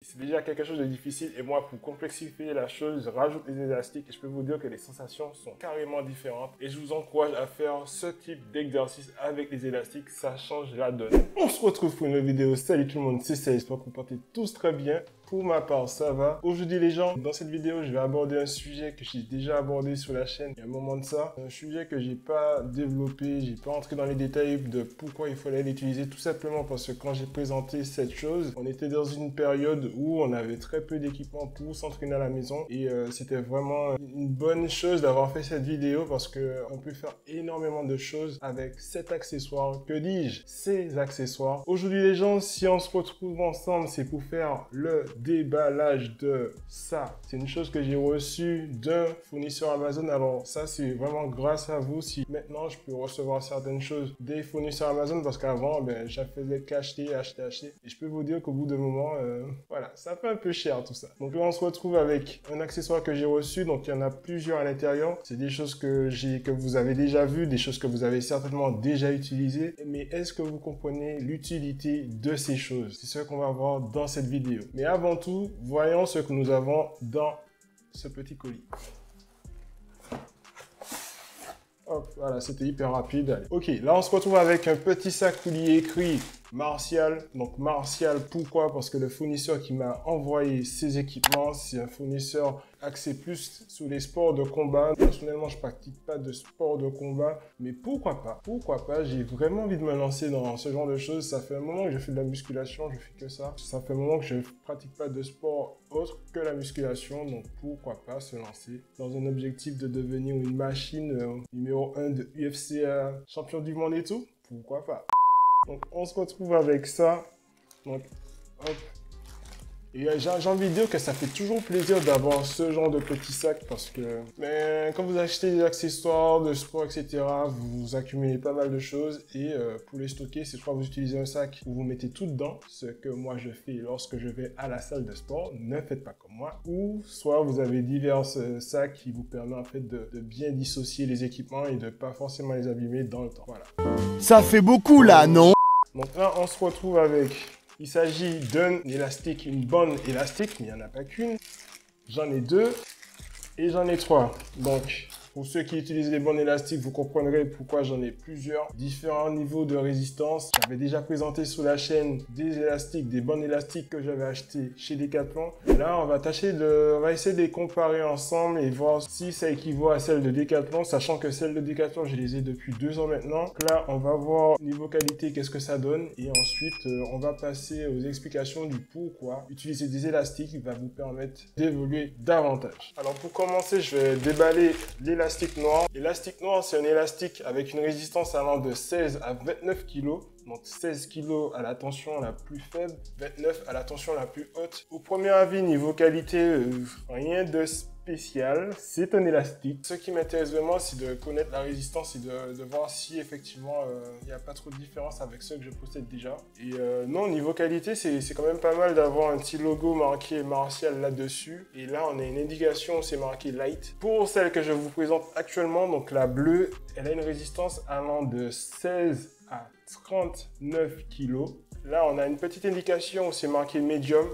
C'est déjà quelque chose de difficile et moi, pour complexifier la chose, je rajoute les élastiques et je peux vous dire que les sensations sont carrément différentes et je vous encourage à faire ce type d'exercice avec les élastiques, ça change la donne. On se retrouve pour une nouvelle vidéo. Salut tout le monde, c'est Sage, j'espère que vous portez tous très bien. Pour ma part, ça va. Aujourd'hui les gens, dans cette vidéo, je vais aborder un sujet que j'ai déjà abordé sur la chaîne il y a un moment de ça. Un sujet que j'ai pas développé, j'ai pas entré dans les détails de pourquoi il fallait l'utiliser, tout simplement parce que quand j'ai présenté cette chose, on était dans une période où on avait très peu d'équipements pour s'entraîner à la maison et c'était vraiment une bonne chose d'avoir fait cette vidéo parce que on peut faire énormément de choses avec cet accessoire. Que dis-je? Ces accessoires. Aujourd'hui les gens, si on se retrouve ensemble, c'est pour faire le déballage de ça. C'est une chose que j'ai reçue d'un fournisseur Amazon. Alors ça, c'est vraiment grâce à vous si maintenant je peux recevoir certaines choses des fournisseurs Amazon parce qu'avant, je faisais qu'acheter, acheter. Et je peux vous dire qu'au bout d'un moment, voilà, ça fait un peu cher tout ça. Donc là, on se retrouve avec un accessoire que j'ai reçu. Donc il y en a plusieurs à l'intérieur. C'est des choses que vous avez déjà vues, des choses que vous avez certainement déjà utilisées. Mais est-ce que vous comprenez l'utilité de ces choses? C'est ce qu'on va voir dans cette vidéo. Mais avant tout, voyons ce que nous avons dans ce petit colis. Hop, voilà, c'était hyper rapide. Allez. Ok, là on se retrouve avec un petit sac où il y a écrit Martial. Donc Martial, pourquoi? Parce que le fournisseur qui m'a envoyé ces équipements, c'est un fournisseur axé plus sur les sports de combat. Personnellement, je pratique pas de sport de combat, mais pourquoi pas? Pourquoi pas? J'ai vraiment envie de me lancer dans ce genre de choses. Ça fait un moment que je fais de la musculation, je fais que ça. Ça fait un moment que je pratique pas de sport autre que la musculation, donc pourquoi pas se lancer dans un objectif de devenir une machine numéro 1 de UFC, champion du monde et tout? Pourquoi pas? Donc on se retrouve avec ça. Donc hop. Et j'ai envie de dire que ça fait toujours plaisir d'avoir ce genre de petit sac parce que quand vous achetez des accessoires de sport, etc., vous accumulez pas mal de choses et pour les stocker, c'est soit vous utilisez un sac où vous mettez tout dedans, ce que moi je fais lorsque je vais à la salle de sport, ne faites pas comme moi, ou soit vous avez divers sacs qui vous permettent en fait de bien dissocier les équipements et de pas forcément les abîmer dans le temps. Voilà. Ça fait beaucoup là, non? Donc là, on se retrouve avec... Il s'agit d'un élastique, une bonne élastique, mais il n'y en a pas qu'une. J'en ai deux et j'en ai trois. Donc, pour ceux qui utilisent les bonnes élastiques, vous comprendrez pourquoi j'en ai plusieurs. Différents niveaux de résistance. J'avais déjà présenté sur la chaîne des élastiques, des bonnes élastiques que j'avais achetées chez Decathlon. Là, on va essayer de les comparer ensemble et voir si ça équivaut à celle de Decathlon, sachant que celle de Decathlon, je les ai depuis 2 ans maintenant. Donc là, on va voir niveau qualité, qu'est-ce que ça donne. Et ensuite, on va passer aux explications du pourquoi utiliser des élastiques va vous permettre d'évoluer davantage. Alors pour commencer, je vais déballer l'élastique noir. L'élastique noir, c'est un élastique avec une résistance allant de 16 à 29 kg. Donc 16 kg à la tension la plus faible, 29 à la tension la plus haute. Au premier avis, niveau qualité, rien de spécial. C'est un élastique. Ce qui m'intéresse vraiment, c'est de connaître la résistance et de voir si effectivement il n'y a pas trop de différence avec ceux que je possède déjà. Et non, niveau qualité, c'est quand même pas mal d'avoir un petit logo marqué Martial là-dessus. Et là, on a une indication, c'est marqué Light. Pour celle que je vous présente actuellement, donc la bleue, elle a une résistance allant de 16 à 39 kg. Là, on a une petite indication où c'est marqué Medium.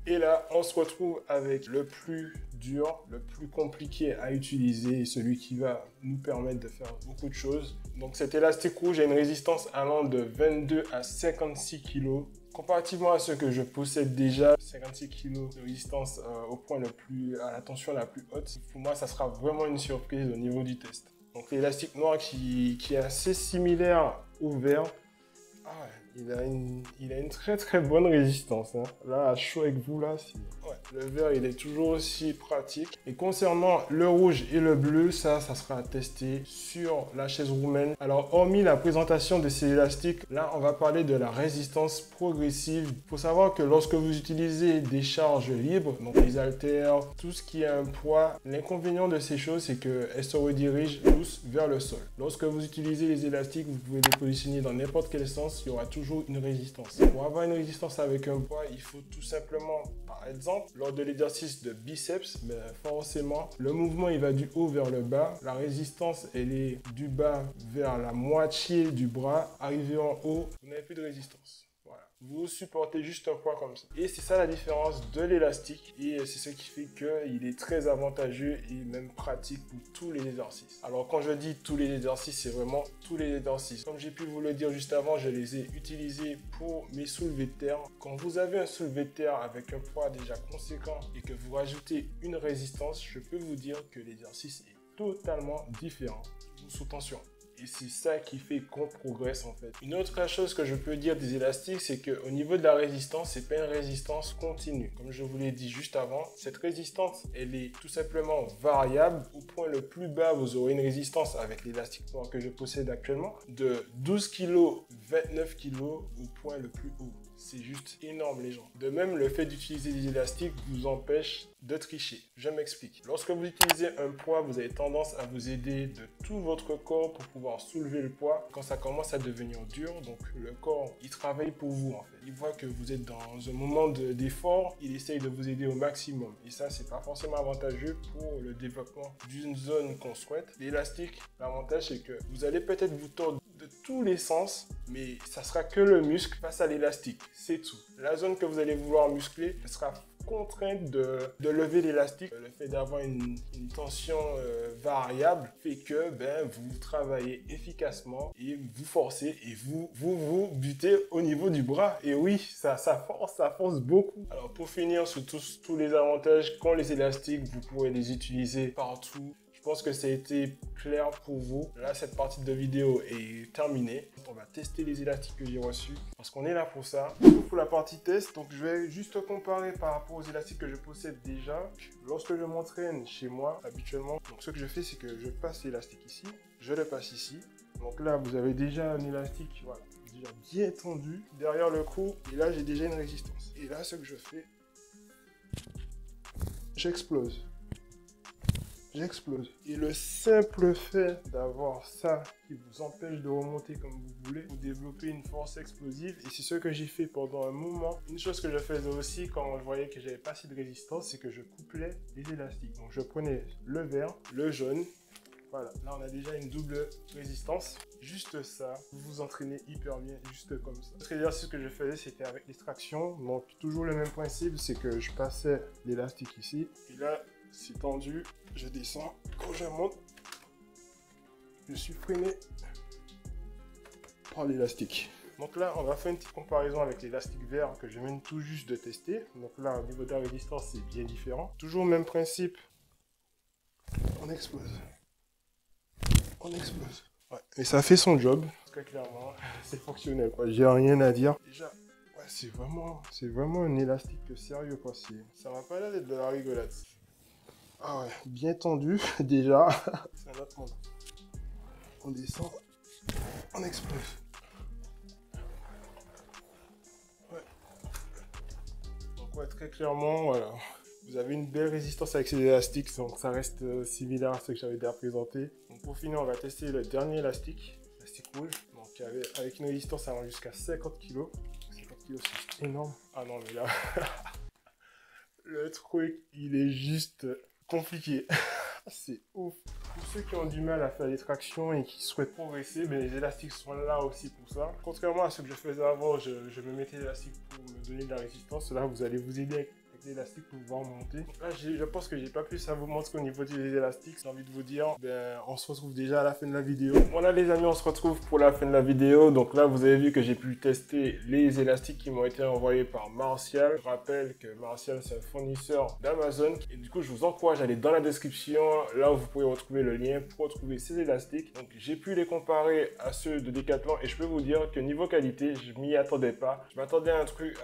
Et là, on se retrouve avec le plus dur, le plus compliqué à utiliser et celui qui va nous permettre de faire beaucoup de choses. Donc cet élastique rouge a une résistance allant de 22 à 56 kg. Comparativement à ce que je possède déjà, 56 kg de résistance au point à la tension la plus haute, pour moi, ça sera vraiment une surprise au niveau du test. Donc l'élastique noir qui est assez similaire au vert. Ah ouais, il a une très très bonne résistance. Hein. Là, à chaud avec vous, là, ouais, le vert, il est toujours aussi pratique. Et concernant le rouge et le bleu, ça sera à tester sur la chaise roumaine. Alors, hormis la présentation de ces élastiques, là, on va parler de la résistance progressive. Il faut savoir que lorsque vous utilisez des charges libres, donc les haltères, tout ce qui a un poids, l'inconvénient de ces choses, c'est qu'elles se redirigent tous vers le sol. Lorsque vous utilisez les élastiques, vous pouvez les positionner dans n'importe quel sens, il y aura toujours une résistance. Pour avoir une résistance avec un poids, il faut tout simplement, par exemple, lors de l'exercice de biceps, forcément, le mouvement il va du haut vers le bas. La résistance, elle est du bas vers la moitié du bras. Arrivé en haut, vous n'avez plus de résistance. Voilà. vous supportez juste un poids comme ça. Et c'est ça la différence de l'élastique et c'est ce qui fait qu'il est très avantageux et même pratique pour tous les exercices. Alors quand je dis tous les exercices, c'est vraiment tous les exercices. Comme j'ai pu vous le dire juste avant, je les ai utilisés pour mes soulevés de terre. Quand vous avez un soulevé de terre avec un poids déjà conséquent et que vous rajoutez une résistance, je peux vous dire que l'exercice est totalement différent, sous tension. Et c'est ça qui fait qu'on progresse en fait. Une autre chose que je peux dire des élastiques, c'est qu'au niveau de la résistance, c'est pas une résistance continue. Comme je vous l'ai dit juste avant, cette résistance, elle est tout simplement variable. Au point le plus bas, vous aurez une résistance avec l'élastique que je possède actuellement de 12 kg, 29 kg au point le plus haut. C'est juste énorme les gens. De même, le fait d'utiliser des élastiques vous empêche de tricher. Je m'explique. Lorsque vous utilisez un poids, vous avez tendance à vous aider de tout votre corps pour pouvoir soulever le poids. Quand ça commence à devenir dur, donc le corps, il travaille pour vous en fait. Il voit que vous êtes dans un moment d'effort, il essaye de vous aider au maximum. Et ça, c'est pas forcément avantageux pour le développement d'une zone qu'on souhaite. L'élastique, l'avantage, c'est que vous allez peut-être vous tordre de tous les sens, mais ça sera que le muscle face à l'élastique, c'est tout. La zone que vous allez vouloir muscler sera contrainte de lever l'élastique. Le fait d'avoir une tension variable fait que vous travaillez efficacement et vous forcez et vous butez au niveau du bras. Et oui, ça force beaucoup. Alors pour finir sur tous les avantages qu'ont les élastiques, vous pourrez les utiliser partout. Je pense que ça a été clair pour vous. Là, cette partie de vidéo est terminée. On va tester les élastiques que j'ai reçus parce qu'on est là pour ça. Pour la partie test, donc je vais juste comparer par rapport aux élastiques que je possède déjà. Lorsque je m'entraîne chez moi, habituellement, donc ce que je fais, c'est que je passe l'élastique ici, je le passe ici. Donc là, vous avez déjà un élastique, voilà, déjà bien tendu derrière le cou. Et là, j'ai déjà une résistance. Et là, ce que je fais, j'explose. J'explose. Et le simple fait d'avoir ça qui vous empêche de remonter comme vous voulez, vous développez une force explosive. Et c'est ce que j'ai fait pendant un moment. Une chose que je faisais aussi quand je voyais que j'avais pas assez de résistance, c'est que je couplais les élastiques. Donc je prenais le vert, le jaune. Voilà, là on a déjà une double résistance. Juste ça, vous vous entraînez hyper bien, juste comme ça. L'autre exercice que je faisais, c'était avec l'extraction. Donc toujours le même principe, c'est que je passais l'élastique ici. Et là, c'est tendu, je descends. Quand je monte, je suis freiné par l'élastique. Donc là, on va faire une petite comparaison avec l'élastique vert que je viens tout juste de tester. Donc là, au niveau de la résistance, c'est bien différent. Toujours le même principe. On explose. On explose. Ouais. Et ça fait son job. Très clairement, c'est fonctionnel, quoi. J'ai rien à dire. Déjà, ouais, c'est vraiment un élastique sérieux, quoi. Ça m'a pas l'air d'être de la rigolade. Ah ouais, bien tendu, déjà. C'est un autre monde. On descend, on explose. Ouais. Donc ouais, très clairement, voilà. Vous avez une belle résistance avec ces élastiques, donc ça reste similaire à ce que j'avais déjà présenté. Donc pour finir, on va tester le dernier élastique, l'élastique rouge. Donc avec une résistance allant jusqu'à 50 kg. 50 kg, c'est énorme. Ah non, mais là, le truc, il est juste compliqué. C'est ouf. Pour ceux qui ont du mal à faire des tractions et qui souhaitent progresser, les élastiques sont là aussi pour ça. Contrairement à ce que je faisais avant, je me mettais l'élastique pour me donner de la résistance. Là, vous allez vous aider avec l'élastique pour pouvoir monter. Donc là, je pense que j'ai pas plus à vous montrer au niveau des élastiques. J'ai envie de vous dire, on se retrouve déjà à la fin de la vidéo. Voilà les amis, on se retrouve pour la fin de la vidéo. Donc là, vous avez vu que j'ai pu tester les élastiques qui m'ont été envoyés par Martial. Je rappelle que Martial, c'est un fournisseur d'Amazon. Et du coup, je vous encourage à aller dans la description. Là où vous pouvez retrouver le lien pour retrouver ces élastiques. Donc j'ai pu les comparer à ceux de Decathlon et je peux vous dire que niveau qualité, je m'y attendais pas. Je m'attendais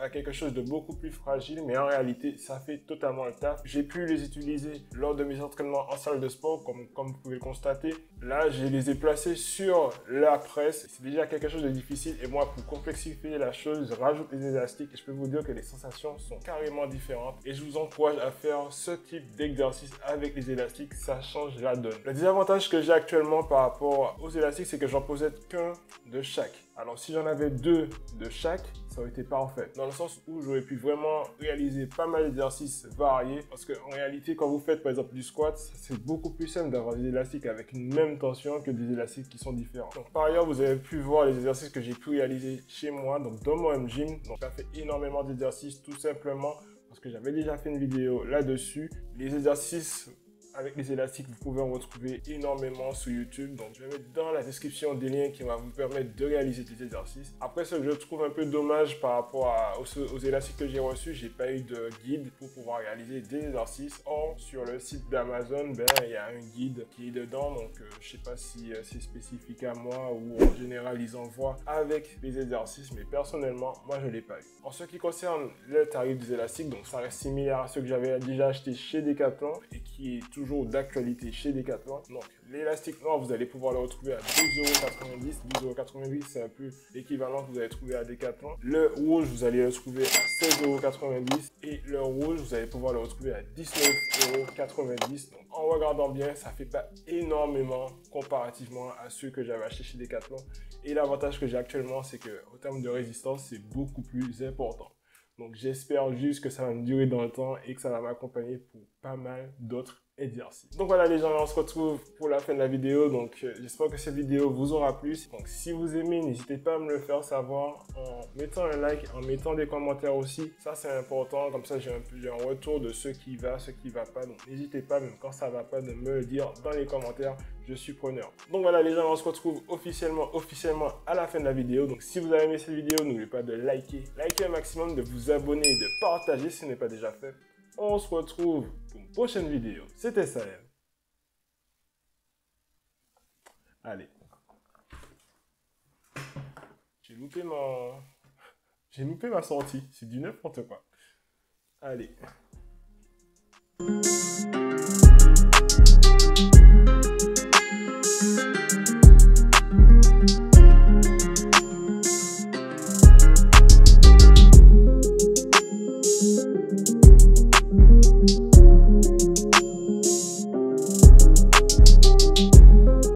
à quelque chose de beaucoup plus fragile, mais en réalité, ça fait totalement le taf. J'ai pu les utiliser lors de mes entraînements en salle de sport, comme vous pouvez le constater. Là, je les ai placés sur la presse. C'est déjà quelque chose de difficile. Et moi, pour complexifier la chose, je rajoute les élastiques. Et je peux vous dire que les sensations sont carrément différentes. Et je vous encourage à faire ce type d'exercice avec les élastiques. Ça change la donne. Le désavantage que j'ai actuellement par rapport aux élastiques, c'est que j'en possède qu'un de chaque. Alors, si j'en avais deux de chaque, ça aurait été parfait. Dans le sens où j'aurais pu vraiment réaliser pas mal d'exercices variés. Parce qu'en réalité, quand vous faites par exemple du squat, c'est beaucoup plus simple d'avoir des élastiques avec une même tension que des élastiques qui sont différents. Donc, par ailleurs, vous avez pu voir les exercices que j'ai pu réaliser chez moi, donc dans mon home gym. Donc, ça fait énormément d'exercices tout simplement parce que j'avais déjà fait une vidéo là-dessus. Les exercices avec les élastiques, vous pouvez en retrouver énormément sur YouTube. Donc, je vais mettre dans la description des liens qui vont vous permettre de réaliser des exercices. Après, ce que je trouve un peu dommage par rapport aux élastiques que j'ai reçus, j'ai pas eu de guide pour pouvoir réaliser des exercices. Or, sur le site d'Amazon, il y a un guide qui est dedans. Donc, je sais pas si c'est spécifique à moi ou en général, ils envoient avec les exercices. Mais personnellement, moi, je l'ai pas eu. En ce qui concerne le tarif des élastiques, donc ça reste similaire à ceux que j'avais déjà acheté chez Decathlon et qui est toujours d'actualité chez Decathlon. Donc, l'élastique noir, vous allez pouvoir le retrouver à 12,90 €. 12,90 €, c'est un peu l'équivalent que vous allez trouver à Decathlon. Le rouge, vous allez le trouver à 16,90 € et le rouge, vous allez pouvoir le retrouver à 19,90 €. Donc, en regardant bien, ça fait pas énormément comparativement à ceux que j'avais acheté chez Decathlon. Et l'avantage que j'ai actuellement, c'est que au terme de résistance, c'est beaucoup plus important. Donc, j'espère juste que ça va me durer dans le temps et que ça va m'accompagner pour pas mal d'autres exercices. Donc voilà les gens, on se retrouve pour la fin de la vidéo. Donc j'espère que cette vidéo vous aura plu. Donc si vous aimez, n'hésitez pas à me le faire savoir en mettant un like, en mettant des commentaires aussi. Ça c'est important, comme ça j'ai un retour de ce qui va pas. Donc n'hésitez pas, même quand ça va pas, de me le dire dans les commentaires. Je suis preneur. Donc voilà les gens, on se retrouve officiellement à la fin de la vidéo. Donc si vous avez aimé cette vidéo, n'oubliez pas de liker un maximum, de vous abonner, de partager si ce n'est pas déjà fait. On se retrouve pour une prochaine vidéo. C'était Salem. Allez. J'ai loupé ma sortie. C'est du n'importe quoi. Allez.